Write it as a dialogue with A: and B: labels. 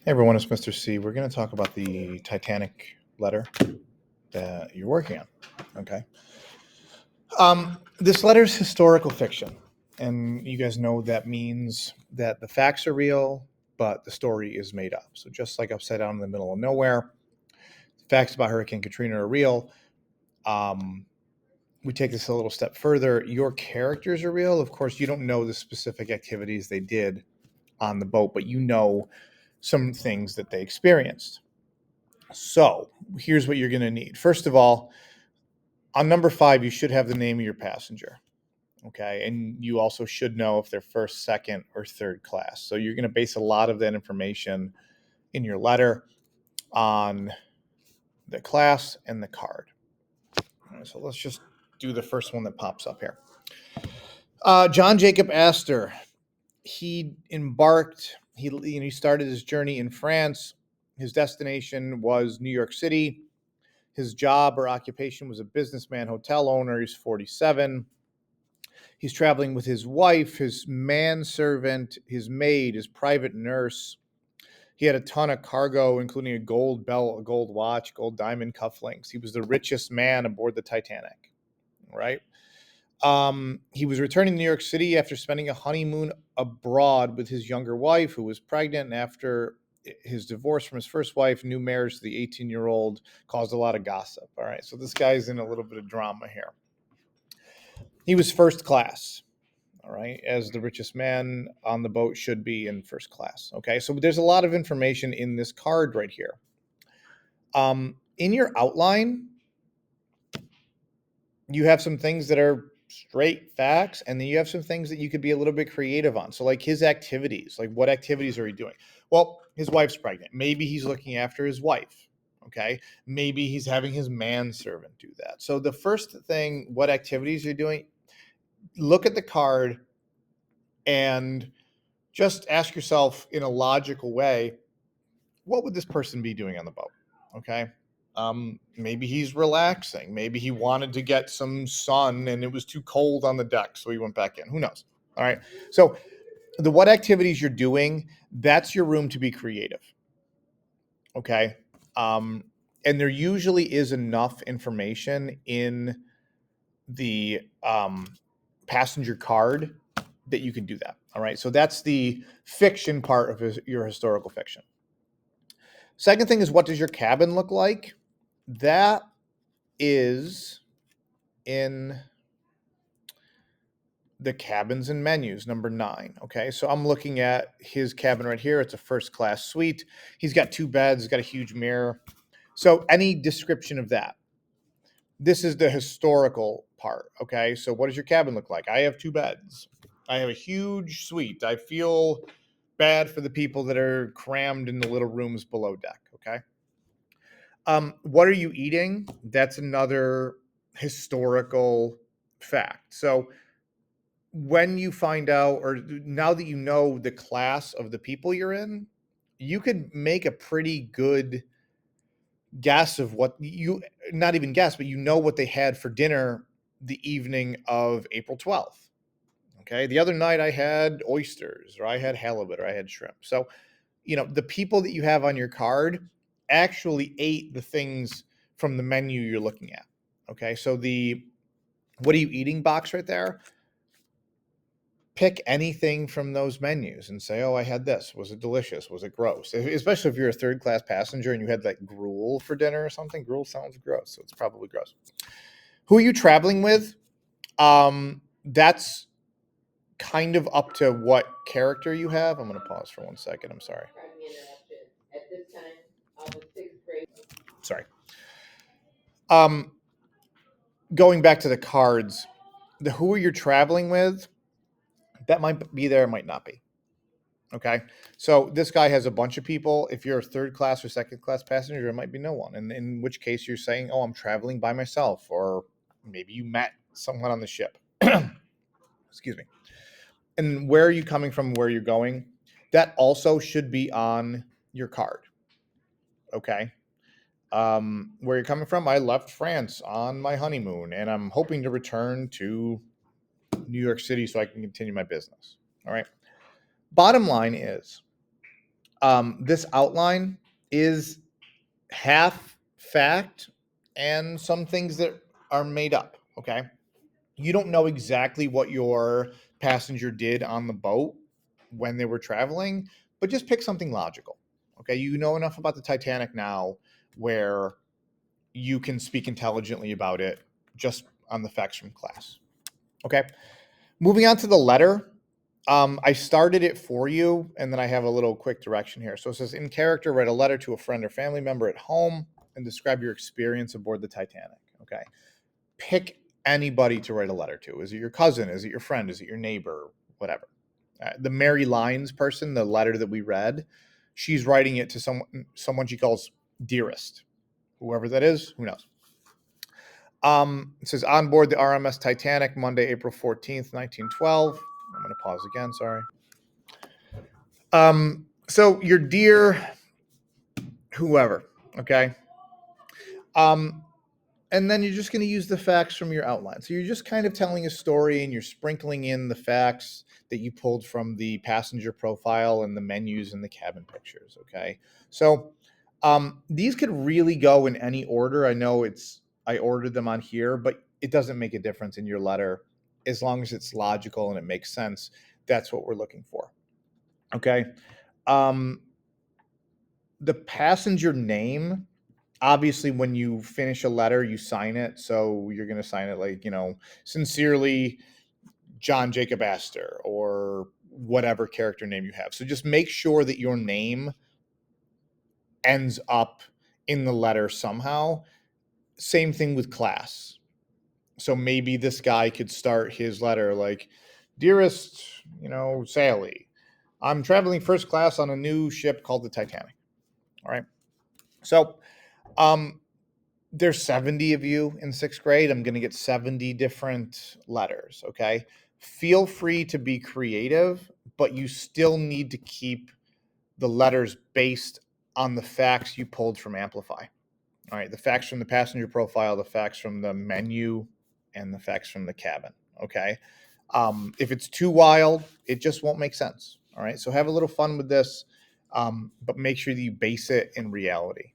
A: Hey everyone, it's Mr. C. We're going to talk about the Titanic letter that you're working on. Okay. This letter is historical fiction, and you guys know that means that the facts are real, but the story is made up. So just like upside down in the middle of nowhere, facts about Hurricane Katrina are real. We take this a little step further. Your characters are real. Of course, you don't know the specific activities they did on the boat, but you know some things that they experienced. So here's what you're going to need. First of all, on number 5, you should have the name of your passenger. Okay. And you also should know if they're first, second, or third class. So you're going to base a lot of that information in your letter on the class and the card. All right, so let's just do the first one that pops up here. John Jacob Astor. He embarked, he started his journey in France. His destination was New York City. His job or occupation was a businessman, hotel owner. He's 47. He's traveling with his wife, his manservant, his maid, his private nurse. He had a ton of cargo, including a gold belt, a gold watch, gold diamond cufflinks. He was the richest man aboard the Titanic, right? He was returning to New York City after spending a honeymoon abroad with his younger wife, who was pregnant. And after his divorce from his first wife, new marriage to the 18-year-old caused a lot of gossip. All right, so this guy's in a little bit of drama here. He was first class. All right, as the richest man on the boat should be in first class. Okay, so there's a lot of information in this card right here. In your outline, you have some things that are straight facts, and then you have some things that you could be a little bit creative on. So, like his activities, like what activities are he doing? Well, his wife's pregnant. Maybe he's looking after his wife. Okay, maybe he's having his manservant do that. So, the first thing, what activities you're doing, look at the card and just ask yourself in a logical way, what would this person be doing on the boat? Okay. Maybe he's relaxing. Maybe he wanted to get some sun and it was too cold on the deck, so he went back in. Who knows? All right. So the what activities you're doing, that's your room to be creative. Okay. And there usually is enough information in the passenger card that you can do that. All right. So that's the fiction part of your historical fiction. Second thing is, what does your cabin look like? That is in the cabins and menus, number 9. Okay. So I'm looking at his cabin right here. It's a first class suite. He's got 2 beds, he's got a huge mirror. So any description of that. This is the historical part. Okay. So what does your cabin look like? I have 2 beds. I have a huge suite. I feel bad for the people that are crammed in the little rooms below deck. Okay. What are you eating? That's another historical fact. So when you find out, or now that you know the class of the people you're in, you could make a pretty good guess of what you, not even guess, but you know what they had for dinner the evening of April 12th. Okay. The other night I had oysters, or I had halibut, or I had shrimp. So, the people that you have on your card actually ate the things from the menu you're looking at. Okay. So the what are you eating box right there, pick anything from those menus and say, oh, I had this. Was it delicious? Was it gross? Especially if you're a third class passenger and you had like gruel for dinner or something. Gruel sounds gross, so it's probably gross. Who are you traveling with? That's kind of up to what character you have. I'm going to pause for 1 second. I'm sorry. Sorry. Going back to the cards, the who you're traveling with, that might be there, it might not be. Okay. So this guy has a bunch of people. If you're a third class or second class passenger, it might be no one. And in which case you're saying, oh, I'm traveling by myself, or maybe you met someone on the ship. Excuse me. And where are you coming from, where you're going? That also should be on your card. Okay. Where you're coming from, I left France on my honeymoon and I'm hoping to return to New York City so I can continue my business. All right. Bottom line is, This outline is half fact and some things that are made up. Okay. You don't know exactly what your passenger did on the boat when they were traveling, but just pick something logical. Okay. You know enough about the Titanic now where you can speak intelligently about it just on the facts from class. Okay. Moving on to the letter. I started it for you, and then I have a little quick direction here. So it says, in character, write a letter to a friend or family member at home and describe your experience aboard the Titanic. Okay. Pick anybody to write a letter to. Is it your cousin? Is it your friend? Is it your neighbor? Whatever. The Mary Lines person, the letter that we read, she's writing it to someone she calls dearest. Whoever that is, who knows? It says on board the RMS Titanic, Monday, April 14th, 1912. I'm going to pause again. Sorry. So your dear whoever, okay. And then you're just going to use the facts from your outline. So you're just kind of telling a story and you're sprinkling in the facts that you pulled from the passenger profile and the menus and the cabin pictures, okay? So these could really go in any order. I know I ordered them on here, but it doesn't make a difference in your letter as long as it's logical and it makes sense. That's what we're looking for, okay? The passenger name, obviously when you finish a letter you sign it, so you're going to sign it like, sincerely John Jacob Astor or whatever character name you have. So just make sure that your name ends up in the letter somehow. Same thing with class. So maybe this guy could start his letter like, dearest, Sally, I'm traveling first class on a new ship called the Titanic. All right. So there's 70 of you in sixth grade. I'm going to get 70 different letters. Okay. Feel free to be creative, but you still need to keep the letters based on the facts you pulled from Amplify. All right. The facts from the passenger profile, the facts from the menu, and the facts from the cabin. Okay. If it's too wild, it just won't make sense. All right. So have a little fun with this, but make sure that you base it in reality.